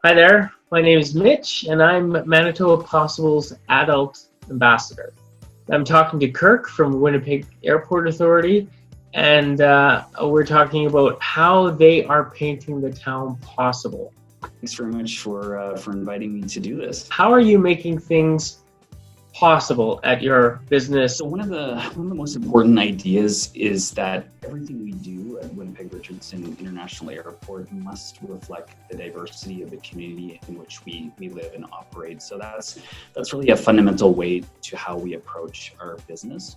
Hi there, my name is Mitch and I'm Manitoba Possible's Adult Ambassador. I'm talking to Kirk from Winnipeg Airport Authority and we're talking about how they are painting the town possible. Thanks very much for inviting me to do this. How are you making things possible at your business? So one of the most important ideas is that everything we do at Winnipeg Richardson International Airport must reflect the diversity of the community in which we live and operate. So that's really a fundamental way to how we approach our business.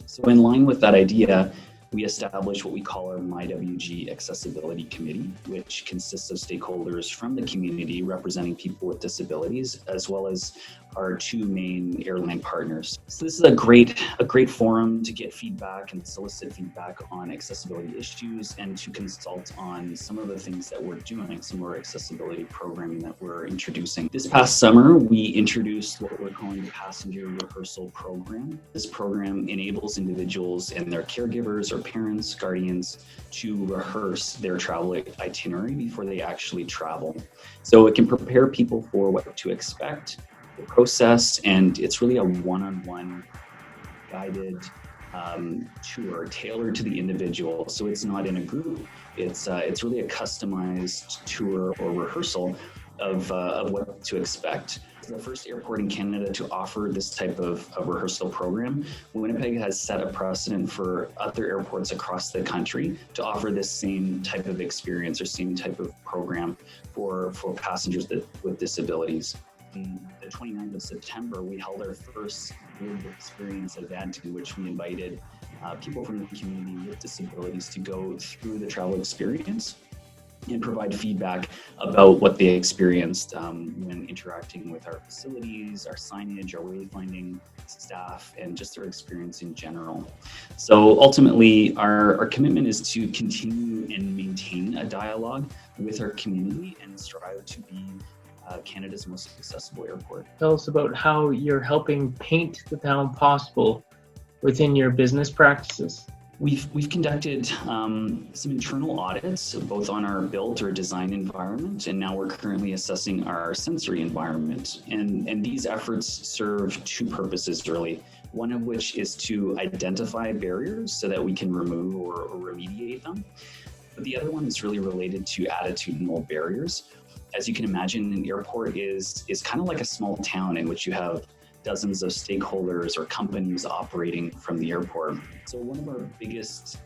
So in line with that idea, we established what we call our MyWG Accessibility Committee, which consists of stakeholders from the community representing people with disabilities, as well as our two main airline partners. So this is a great forum to get feedback and solicit feedback on accessibility issues and to consult on some of the things that we're doing, some of our accessibility programming that we're introducing. This past summer, we introduced what we're calling the Passenger Rehearsal Program. This program enables individuals and their caregivers or parents, guardians to rehearse their travel itinerary before they actually travel. So it can prepare people for what to expect, the process, and it's really a one-on-one guided tour tailored to the individual. So it's not in a group. It's really a customized tour or rehearsal of what to expect. It's the first airport in Canada to offer this type of rehearsal program. Winnipeg has set a precedent for other airports across the country to offer this same type of experience or same type of program for passengers with disabilities. On the 29th of September, we held our first Lived Experience event in which we invited people from the community with disabilities to go through the travel experience and provide feedback about what they experienced when interacting with our facilities, our signage, our wayfinding staff, and just their experience in general. So ultimately, our commitment is to continue and maintain a dialogue with our community and strive to be Canada's most accessible airport. Tell us about how you're helping paint the town possible within your business practices. We've conducted some internal audits, both on our built or design environment, and now we're currently assessing our sensory environment. And these efforts serve two purposes, really. One of which is to identify barriers so that we can remove or remediate them. But the other one is really related to attitudinal barriers. As you can imagine, an airport is kind of like a small town in which you have dozens of stakeholders or companies operating from the airport. So one of our biggest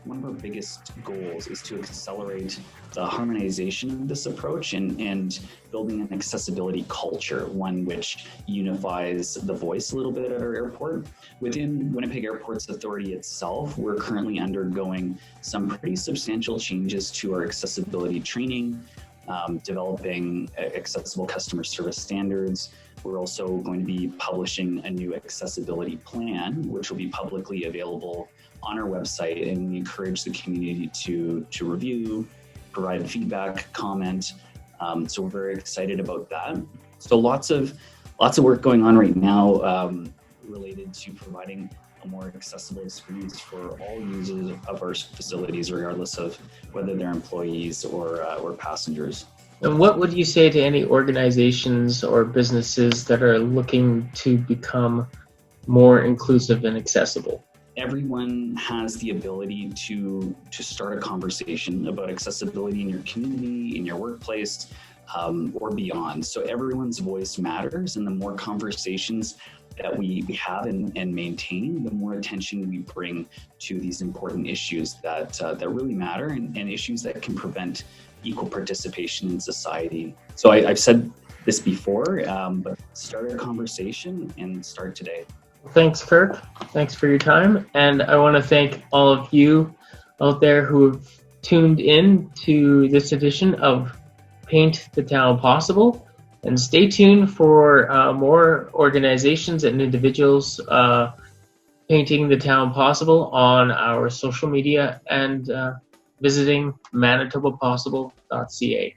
goals is to accelerate the harmonization of this approach and building an accessibility culture, one which unifies the voice a little bit at our airport. Within Winnipeg Airport Authority itself, we're currently undergoing some pretty substantial changes to our accessibility training, developing accessible customer service standards. We're also going to be publishing a new accessibility plan, which will be publicly available on our website, and we encourage the community to review, provide feedback, comment. So we're very excited about that. So lots of work going on right now related to providing a more accessible experience for all users of our facilities, regardless of whether they're employees or passengers. And what would you say to any organizations or businesses that are looking to become more inclusive and accessible? Everyone has the ability to start a conversation about accessibility in your community, in your workplace, or beyond. So everyone's voice matters, and the more conversations that we have and maintain, the more attention we bring to these important issues that really matter and issues that can prevent equal participation in society. So I've said this before, but start a conversation and start today. Thanks, Kirk. Thanks for your time. And I want to thank all of you out there who have tuned in to this edition of Paint the Town Possible. And stay tuned for more organizations and individuals painting the town possible on our social media and visiting manitobapossible.ca.